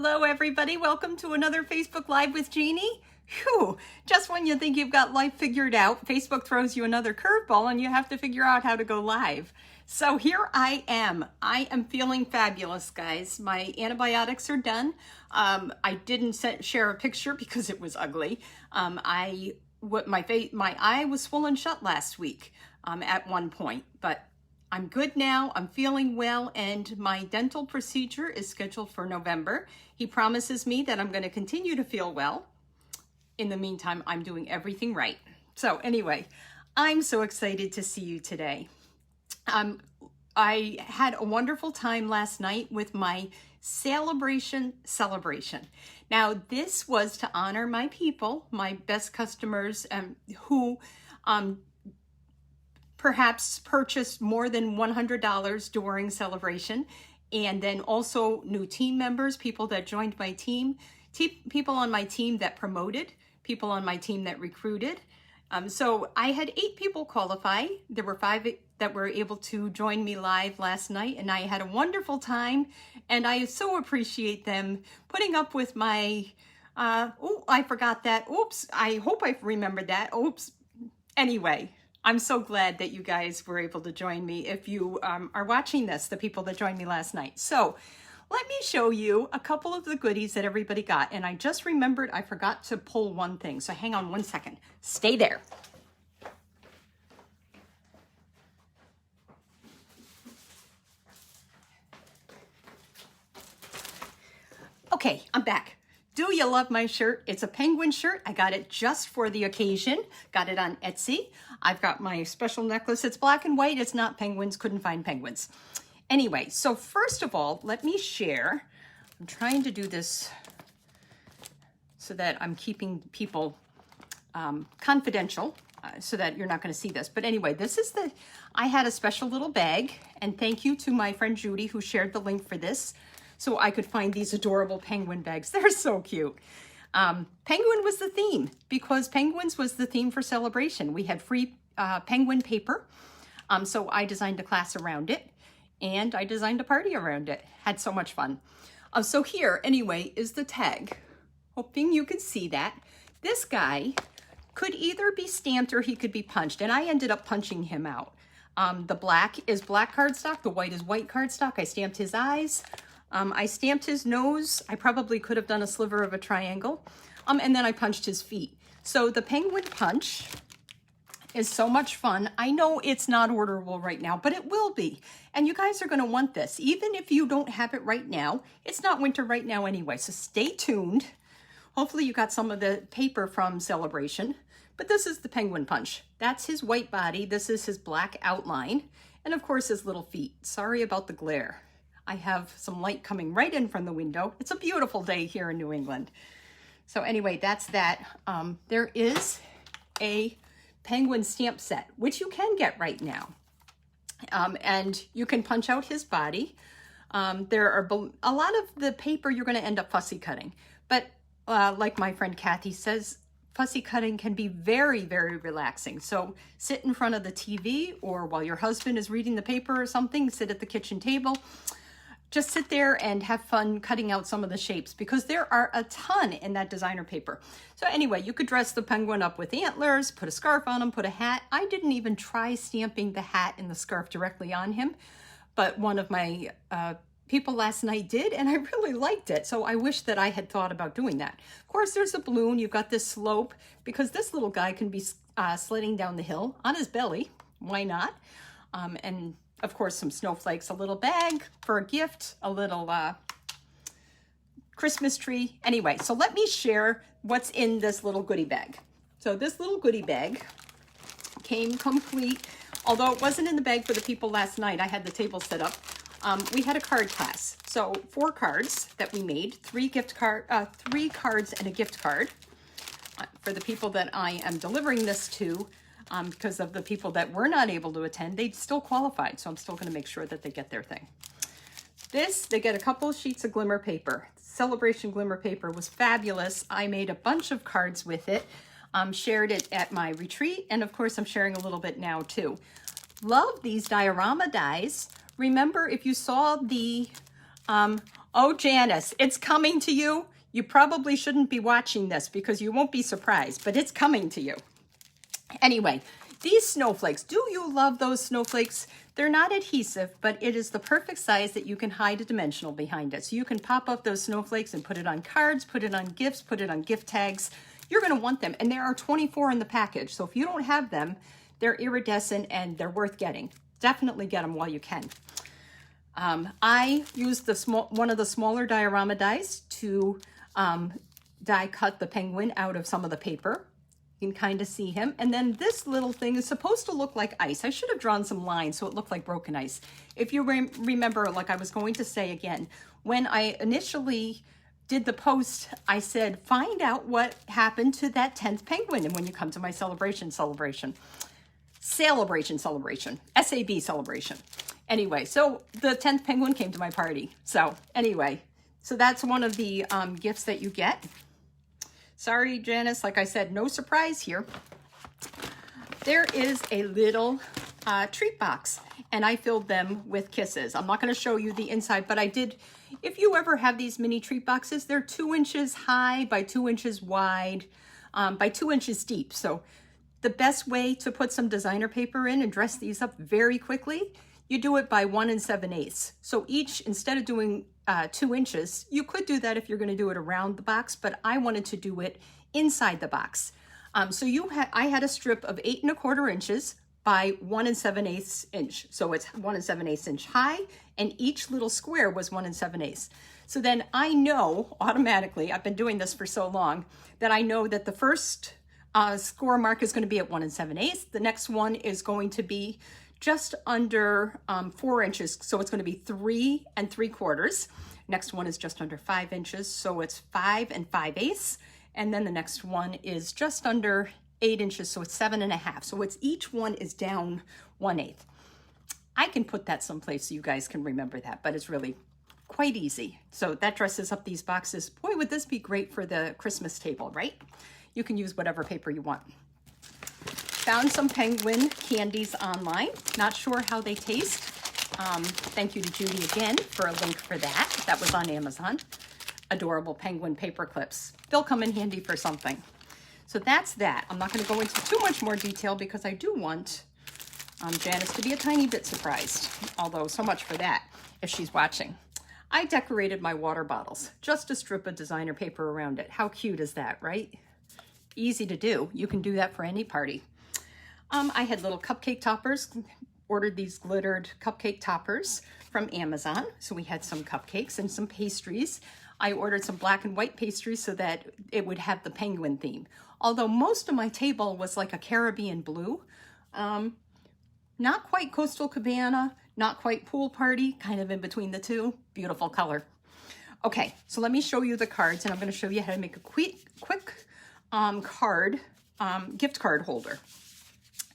Hello, everybody. Welcome to another Facebook Live with Jeannie. Phew, just when you think you've got life figured out, Facebook throws you another curveball and you have to figure out how to go live. So here I am. I am feeling fabulous, guys. My antibiotics are done. I didn't share a picture because it was ugly. My eye was swollen shut last week at one point, but I'm good now, I'm feeling well, and my dental procedure is scheduled for November. He promises me that I'm going to continue to feel well. In the meantime, I'm doing everything right. So anyway, I'm so excited to see you today. I had a wonderful time last night with my Sale-a-bration celebration. Now, this was to honor my people, my best customers who perhaps purchased more than $100 during celebration, and then also new team members, people that joined my team, people on my team that promoted, people on my team that recruited. So I had 8 people qualify. There were 5 that were able to join me live last night, and I had a wonderful time, and I so appreciate them putting up with my, oh, I forgot that. Oops, I hope I remembered that. Oops. Anyway, I'm so glad that you guys were able to join me. If you are watching this, the people that joined me last night. So let me show you a couple of the goodies that everybody got. And I just remembered I forgot to pull one thing. So hang on one second. Stay there. Okay, I'm back. Do you love my shirt? It's a penguin shirt. I got it just for the occasion. Got it on Etsy. I've got my special necklace. It's black and white. It's not penguins. Couldn't find penguins. Anyway, so first of all, let me share. I'm trying to do this so that I'm keeping people confidential so that you're not going to see this. But anyway, I had a special little bag, and thank you to my friend Judy who shared the link for this, so I could find these adorable penguin bags. They're so cute. Penguin was the theme because penguins was the theme for celebration. We had free penguin paper. So I designed a class around it, and I designed a party around it. Had so much fun. So here, anyway, is the tag. Hoping you can see that. This guy could either be stamped or he could be punched, and I ended up punching him out. The black is black cardstock. The white is white cardstock. I stamped his eyes. I stamped his nose. I probably could have done a sliver of a triangle. And then I punched his feet. So the penguin punch is so much fun. I know it's not orderable right now, but it will be. And you guys are going to want this. Even if you don't have it right now, it's not winter right now anyway. So stay tuned. Hopefully you got some of the paper from Sale-a-bration. But this is the penguin punch. That's his white body. This is his black outline. And of course his little feet. Sorry about the glare. I have some light coming right in from the window. It's a beautiful day here in New England. So anyway, that's that. There is a penguin stamp set, which you can get right now. And you can punch out his body. There are a lot of the paper you're going to end up fussy cutting. But like my friend Kathy says, fussy cutting can be very, very relaxing. So sit in front of the TV, or while your husband is reading the paper or something, sit at the kitchen table. Just sit there and have fun cutting out some of the shapes because there are a ton in that designer paper. So anyway, you could dress the penguin up with antlers, put a scarf on him, put a hat. I didn't even try stamping the hat and the scarf directly on him, but one of my people last night did, and I really liked it. So I wish that I had thought about doing that. Of course, there's a balloon. You've got this slope because this little guy can be sledding down the hill on his belly. Why not? And of course, some snowflakes, a little bag for a gift, a little Christmas tree. Anyway, so let me share what's in this little goodie bag. So this little goodie bag came complete. Although it wasn't in the bag for the people last night, I had the table set up. We had a card class. So 4 cards that we made, 3 cards and a gift card for the people that I am delivering this to. Because of the people that were not able to attend, they still qualified. So I'm still going to make sure that they get their thing. They get a couple of sheets of glimmer paper. Sale-a-bration glimmer paper was fabulous. I made a bunch of cards with it, shared it at my retreat. And of course, I'm sharing a little bit now too. Love these diorama dies. Remember, if you saw the Oh, Janice, it's coming to you. You probably shouldn't be watching this because you won't be surprised, but it's coming to you. Anyway, these snowflakes, do you love those snowflakes? They're not adhesive, but it is the perfect size that you can hide a dimensional behind it. So you can pop up those snowflakes and put it on cards, put it on gifts, put it on gift tags. You're gonna want them, and there are 24 in the package. So if you don't have them, they're iridescent and they're worth getting. Definitely get them while you can. I used one of the smaller diorama dies to die cut the penguin out of some of the paper. You can kind of see him. And then this little thing is supposed to look like ice. I should have drawn some lines so it looked like broken ice. If you remember, like I was going to say again, when I initially did the post, I said, find out what happened to that 10th penguin. And when you come to my Sale-a-bration, SAB celebration. Anyway, so the 10th penguin came to my party. So anyway, so that's one of the gifts that you get. Sorry, Janice, like I said, no surprise here. There is a little treat box, and I filled them with kisses. I'm not going to show you the inside, but I did. If you ever have these mini treat boxes, they're 2 inches high by 2 inches wide by 2 inches deep. So the best way to put some designer paper in and dress these up very quickly, you do it by 1 7/8. So each, instead of doing 2 inches, you could do that if you're going to do it around the box, but I wanted to do it inside the box. So I had a strip of 8 1/4 inches by 1 7/8 inch. So it's 1 7/8 inch high, and each little square was 1 7/8. So then I know automatically, I've been doing this for so long, that I know that the first score mark is going to be at 1 7/8. The next one is going to be just under 4 inches. So it's going to be 3 3/4. Next one is just under 5 inches. So it's 5 5/8. And then the next one is just under 8 inches. So it's 7 1/2. So it's each one is down 1/8. I can put that someplace so you guys can remember that, but it's really quite easy. So that dresses up these boxes. Boy, would this be great for the Christmas table, right? You can use whatever paper you want. Found some penguin candies online. Not sure how they taste. Thank you to Judy again for a link for that. That was on Amazon. Adorable penguin paper clips. They'll come in handy for something. So that's that. I'm not going to go into too much more detail because I do want Janice to be a tiny bit surprised. Although so much for that if she's watching. I decorated my water bottles. Just a strip of designer paper around it. How cute is that, right? Easy to do. You can do that for any party. I had little cupcake toppers, ordered these glittered cupcake toppers from Amazon. So we had some cupcakes and some pastries. I ordered some black and white pastries so that it would have the penguin theme. Although most of my table was like a Caribbean blue. Not quite Coastal Cabana, not quite Pool Party, kind of in between the two. Beautiful color. Okay, so let me show you the cards, and I'm going to show you how to make a quick gift card holder.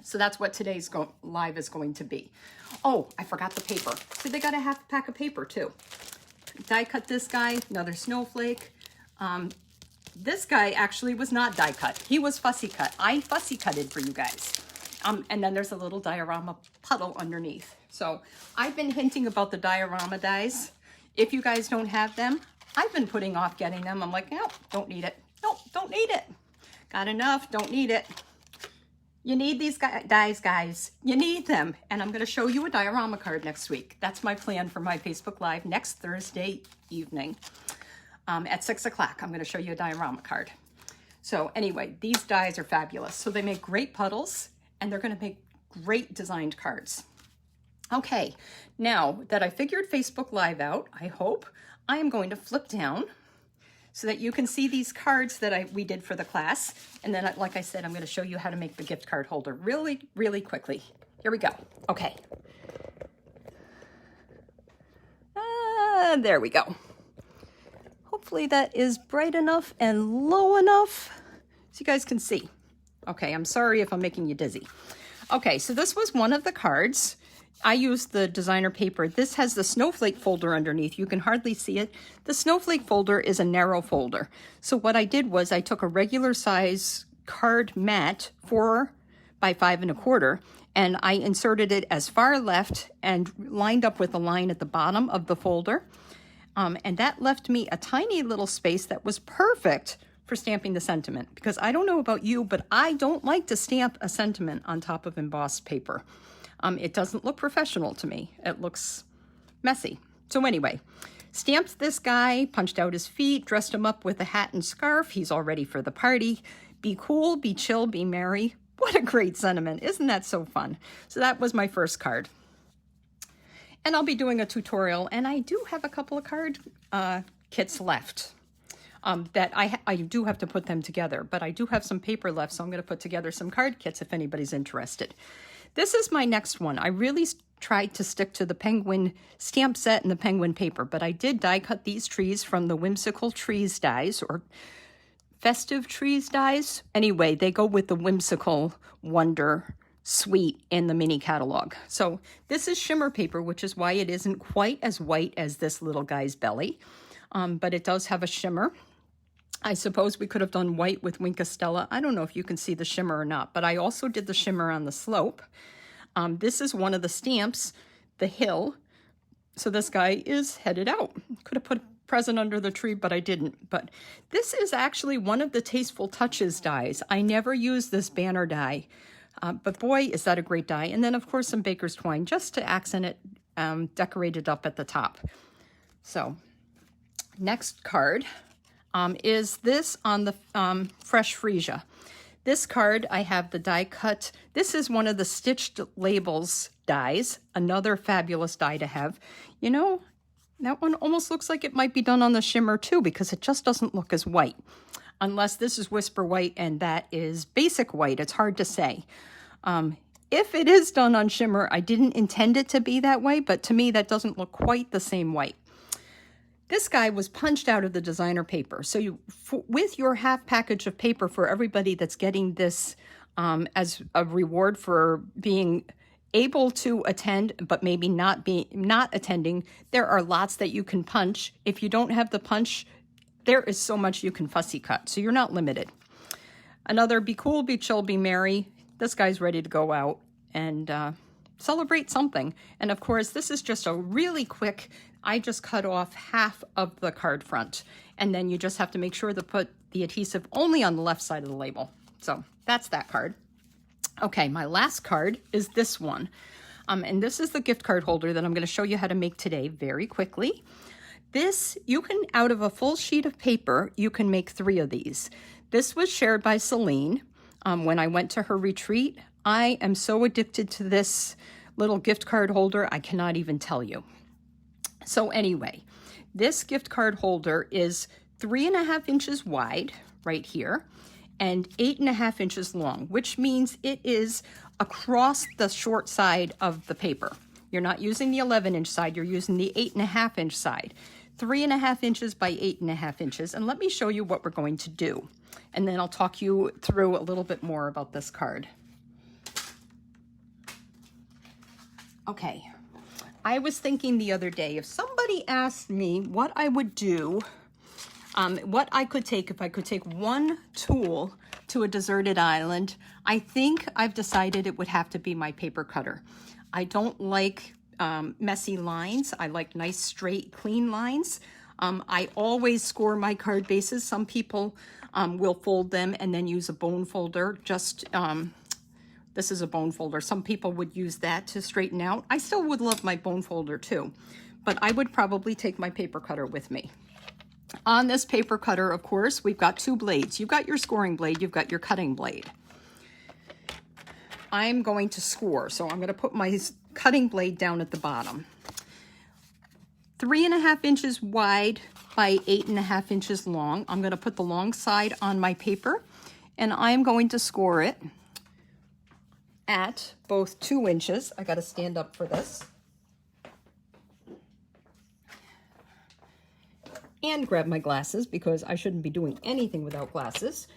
So that's what today's live is going to be. Oh, I forgot the paper. So they got a half pack of paper too. Die cut this guy, another snowflake. This guy actually was not die cut. He was fussy cut. I fussy cutted for you guys. And then there's a little diorama puddle underneath. So I've been hinting about the diorama dies. If you guys don't have them, I've been putting off getting them. I'm like, nope, don't need it. Nope, don't need it. Got enough, don't need it. You need these dies, guys. You need them. And I'm going to show you a diorama card next week. That's my plan for my Facebook Live next Thursday evening at 6 o'clock. I'm going to show you a diorama card. So anyway, these dies are fabulous. So they make great puddles, and they're going to make great designed cards. Okay, now that I figured Facebook Live out, I hope, I am going to flip down so that you can see these cards that we did for the class. And then, like I said, I'm going to show you how to make the gift card holder really, really quickly. Here we go. Okay. There we go. Hopefully that is bright enough and low enough so you guys can see. Okay, I'm sorry if I'm making you dizzy. Okay, so this was one of the cards. I used the designer paper. This has the snowflake folder underneath. You can hardly see it. The snowflake folder is a narrow folder. So what I did was I took a regular size card mat, 4 by 5 1/4, and I inserted it as far left and lined up with the line at the bottom of the folder. And that left me a tiny little space that was perfect for stamping the sentiment, because I don't know about you, but I don't like to stamp a sentiment on top of embossed paper. It doesn't look professional to me. It looks messy. So anyway, stamped this guy, punched out his feet, dressed him up with a hat and scarf. He's all ready for the party. Be cool, be chill, be merry. What a great sentiment. Isn't that so fun? So that was my first card. And I'll be doing a tutorial, and I do have a couple of card kits left that I do have to put them together, but I do have some paper left, so I'm going to put together some card kits if anybody's interested. This is my next one. I really tried to stick to the penguin stamp set and the penguin paper, but I did die cut these trees from the Whimsical Trees dies, or Festive Trees dies. Anyway, they go with the Whimsical Wonder Suite in the mini catalog. So this is shimmer paper, which is why it isn't quite as white as this little guy's belly, but it does have a shimmer. I suppose we could have done white with Wink Stella. I don't know if you can see the shimmer or not, but I also did the shimmer on the slope. This is one of the stamps, the hill. So this guy is headed out. Could have put a present under the tree, but I didn't. But this is actually one of the Tasteful Touches dies. I never use this banner die, but boy, is that a great die. And then, of course, some baker's twine just to accent it, decorated up at the top. So next card is this on the Fresh Freesia. This card, I have the die cut. This is one of the Stitched Labels dies, another fabulous die to have. You know, that one almost looks like it might be done on the shimmer too, because it just doesn't look as white. Unless this is Whisper White and that is Basic White. It's hard to say. If it is done on shimmer, I didn't intend it to be that way, but to me that doesn't look quite the same white. This guy was punched out of the designer paper. So with your half package of paper for everybody that's getting this as a reward for being able to attend, but maybe not attending, there are lots that you can punch. If you don't have the punch, there is so much you can fussy cut. So you're not limited. Another be cool, be chill, be merry. This guy's ready to go out and celebrate something. And of course, this is just a really quick, I just cut off half of the card front, and then you just have to make sure to put the adhesive only on the left side of the label. So that's that card. Okay, my last card is this one. And this is the gift card holder that I'm going to show you how to make today very quickly. This, you can, out of a full sheet of paper, you can make 3 of these. This was shared by Celine when I went to her retreat. I am so addicted to this little gift card holder, I cannot even tell you. So anyway, this gift card holder is 3.5 inches wide right here and 8.5 inches long, which means it is across the short side of the paper. You're not using the 11-inch side, you're using the 8.5-inch side. 3.5 inches by 8.5 inches. And let me show you what we're going to do. And then I'll talk you through a little bit more about this card. Okay. I was thinking the other day, if somebody asked me what I would do, what I could take if I could take one tool to a deserted island, I think I've decided it would have to be my paper cutter. I don't like messy lines. I like nice, straight, clean lines. I always score my card bases. Some people will fold them and then use a bone folder. This is a bone folder. Some people would use that to straighten out. I still would love my bone folder too, but I would probably take my paper cutter with me. On this paper cutter, of course, we've got 2 blades. You've got your scoring blade, you've got your cutting blade. I'm going to score, so I'm going to put my cutting blade down at the bottom. 3.5 inches wide by 8.5 inches long. I'm going to put the long side on my paper, and I'm going to score it at both 2 inches. I got to stand up for this. And grab my glasses because I shouldn't be doing anything without glasses.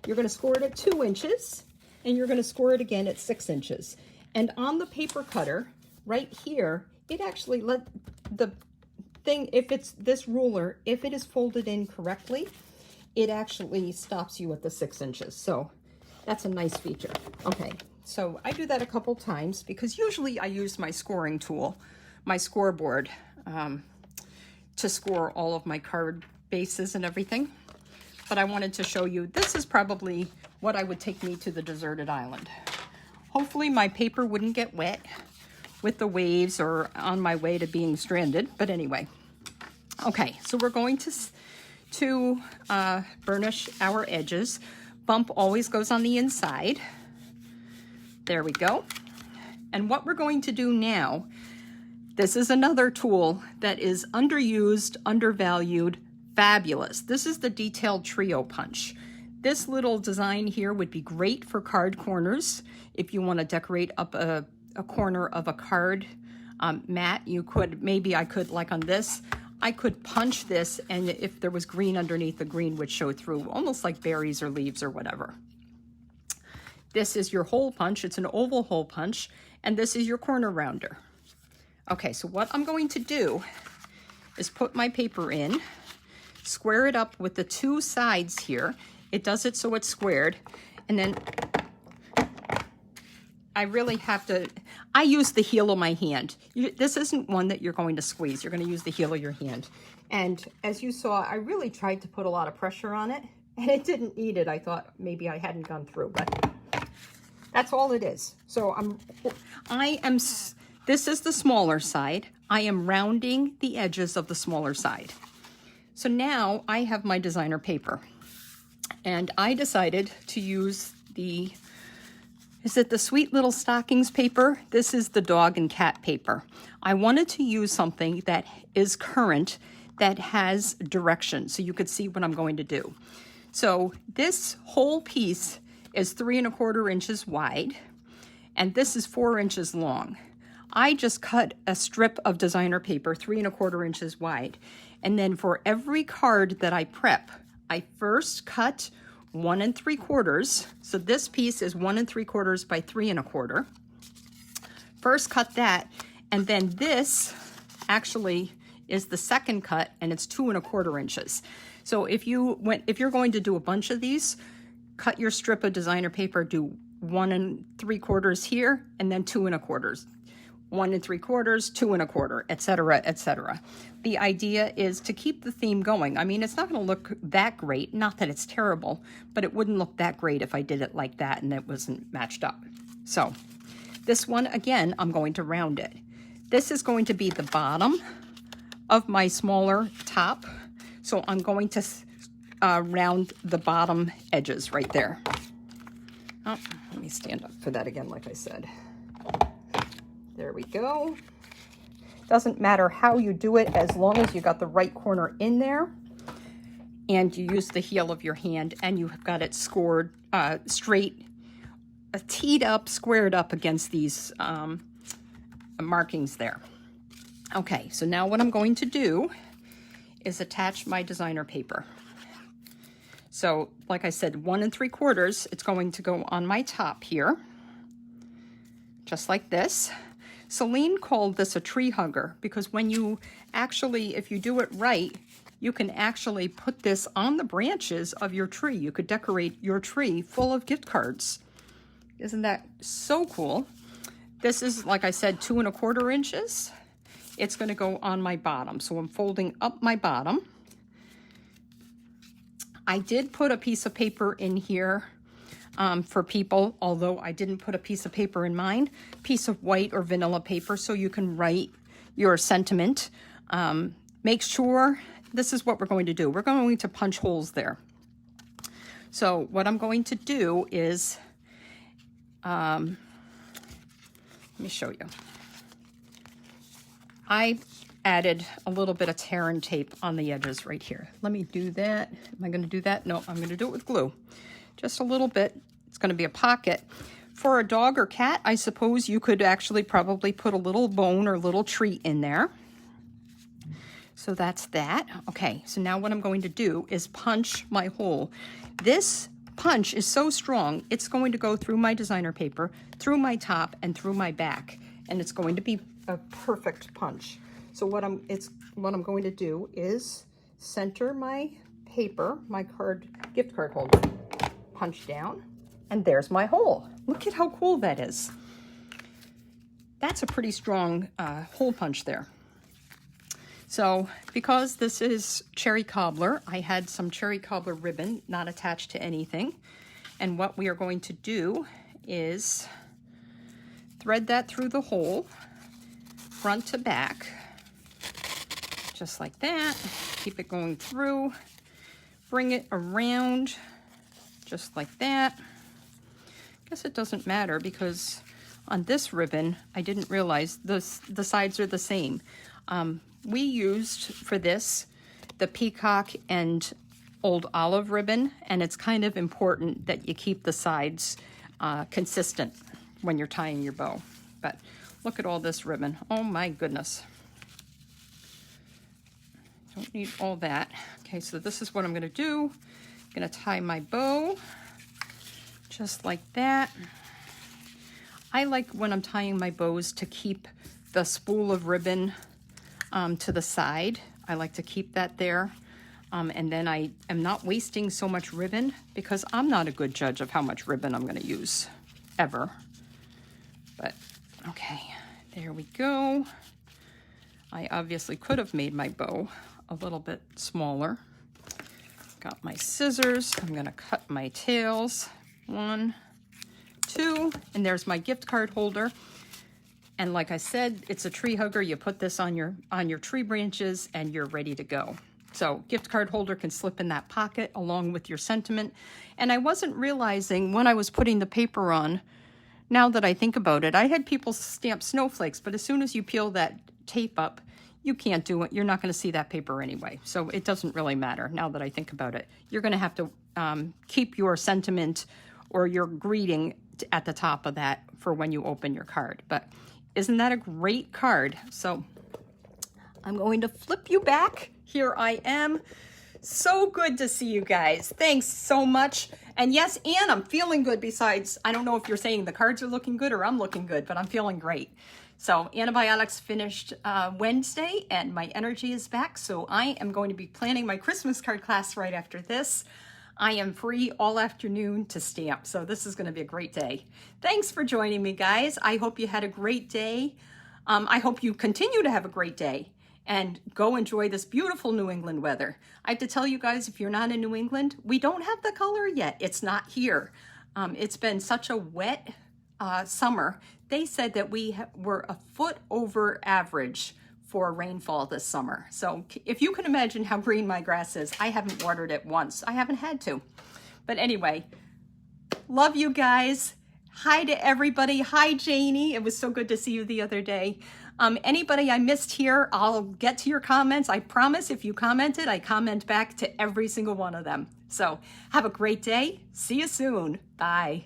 You're going to score it at 2 inches, and you're going to score it again at 6 inches. And on the paper cutter, right here, it actually let the thing, if it's this ruler, if it is folded in correctly, it actually stops you at the 6 inches. So that's a nice feature. Okay, so I do that a couple times because usually I use my scoring tool, my scoreboard, to score all of my card bases and everything. But I wanted to show you, this is probably what I would take me to the deserted island. Hopefully my paper wouldn't get wet with the waves or on my way to being stranded. But anyway, okay, so we're going to burnish our edges. Bump always goes on the inside. There we go. And what we're going to do now, this is another tool that is underused, undervalued, fabulous. This is the Detailed Trio Punch. This little design here would be great for card corners. If you want to decorate up a corner of a card mat, you could, maybe I could, like on this, I could punch this, and if there was green underneath, the green would show through, almost like berries or leaves or whatever. This is your hole punch. It's an oval hole punch, and this is your corner rounder. Okay, so what I'm going to do is put my paper in, square it up with the two sides here. It does it so it's squared, and then I really have to, I use the heel of my hand. This isn't one that you're going to squeeze. You're going to use the heel of your hand. And as you saw, I really tried to put a lot of pressure on it, and it didn't eat it. I thought maybe I hadn't gone through, but that's all it is. So this is the smaller side. I am rounding the edges of the smaller side. So now I have my designer paper, and I decided to use is it the Sweet Little Stockings paper? This is the dog and cat paper. I wanted to use something that is current, that has direction, so you could see what I'm going to do. So this whole piece is 3 1/4 inches wide, and this is 4 inches long. I just cut a strip of designer paper 3 1/4 inches wide, and then for every card that I prep, I first cut 1 3/4. So this piece is 1 3/4 by 3 1/4. First cut that, and then this actually is the second cut, and it's 2 1/4 inches. So if you're going to do a bunch of these, cut your strip of designer paper, do 1 3/4 here, and then 2 1/4. 1 3/4, 2 1/4, etc., etc. The idea is to keep the theme going. I mean, it's not going to look that great, not that it's terrible, but it wouldn't look that great if I did it like that and it wasn't matched up. So this one, again, I'm going to round it. This is going to be the bottom of my smaller top, so I'm going to round the bottom edges right there. Oh, let me stand up for that again, like I said. There we go. Doesn't matter how you do it, as long as you got the right corner in there and you use the heel of your hand and you've got it scored straight, teed up, squared up against these markings there. Okay, so now what I'm going to do is attach my designer paper. So like I said, 1 3/4, it's going to go on my top here, just like this. Celine called this a tree hugger because when you actually, if you do it right, you can actually put this on the branches of your tree. You could decorate your tree full of gift cards. Isn't that so cool? This is, like I said, 2 1/4 inches. It's going to go on my bottom. So I'm folding up my bottom. I did put a piece of paper in here for people, although I didn't put a piece of paper in mine, piece of white or vanilla paper, so you can write your sentiment. Make sure, this is what we're going to do. We're going to punch holes there. So what I'm going to do is, let me show you. I added a little bit of tear and tape on the edges right here. Let me do that. Am I going to do that? No, I'm going to do it with glue. Just a little bit. It's going to be a pocket. For a dog or cat, I suppose you could actually probably put a little bone or little treat in there. So that's that. Okay, so now what I'm going to do is punch my hole. This punch is so strong, it's going to go through my designer paper, through my top, and through my back. And it's going to be a perfect punch. So what I'm going to do is center my paper, my gift card holder, punch down, and there's my hole. Look at how cool that is. That's a pretty strong hole punch there. So because this is cherry cobbler, I had some cherry cobbler ribbon not attached to anything. And what we are going to do is thread that through the hole, front to back, just like that. Keep it going through, bring it around, just like that. Guess it doesn't matter because on this ribbon, I didn't realize the sides are the same. We used for this the peacock and old olive ribbon, and it's kind of important that you keep the sides consistent when you're tying your bow. But look at all this ribbon. Oh my goodness. Don't need all that. Okay, so this is what I'm gonna do. I'm gonna tie my bow just like that. I like when I'm tying my bows to keep the spool of ribbon to the side. I like to keep that there. And then I am not wasting so much ribbon because I'm not a good judge of how much ribbon I'm gonna use, ever. But, okay, there we go. I obviously could have made my bow a little bit smaller. Got my scissors. I'm gonna cut my tails. 1, 2, and there's my gift card holder. And like I said, it's a tree hugger. You put this on your tree branches and you're ready to go. So gift card holder can slip in that pocket along with your sentiment. And I wasn't realizing when I was putting the paper on, now that I think about it, I had people stamp snowflakes, but as soon as you peel that tape up, you can't do it. You're not going to see that paper anyway. So it doesn't really matter now that I think about it. You're going to have to keep your sentiment or your greeting at the top of that for when you open your card. But isn't that a great card? So I'm going to flip you back. Here I am. So good to see you guys. Thanks so much. And yes, Anne, I'm feeling good. Besides, I don't know if you're saying the cards are looking good or I'm looking good, but I'm feeling great. So Antibiotics finished Wednesday and my energy is back. So I am going to be planning my Christmas card class right after this. I am free all afternoon to stamp. So this is going to be a great day. Thanks for joining me, guys. I hope you had a great day. I hope you continue to have a great day and go enjoy this beautiful New England weather. I have to tell you guys, if you're not in New England, we don't have the color yet. It's not here. It's been such a wet summer. They said that we were a foot over average for rainfall this summer. So if you can imagine how green my grass is, I haven't watered it once. I haven't had to. But anyway, love you guys. Hi to everybody. Hi, Janie. It was so good to see you the other day. Anybody I missed here, I'll get to your comments. I promise if you commented, I comment back to every single one of them. So have a great day. See you soon. Bye.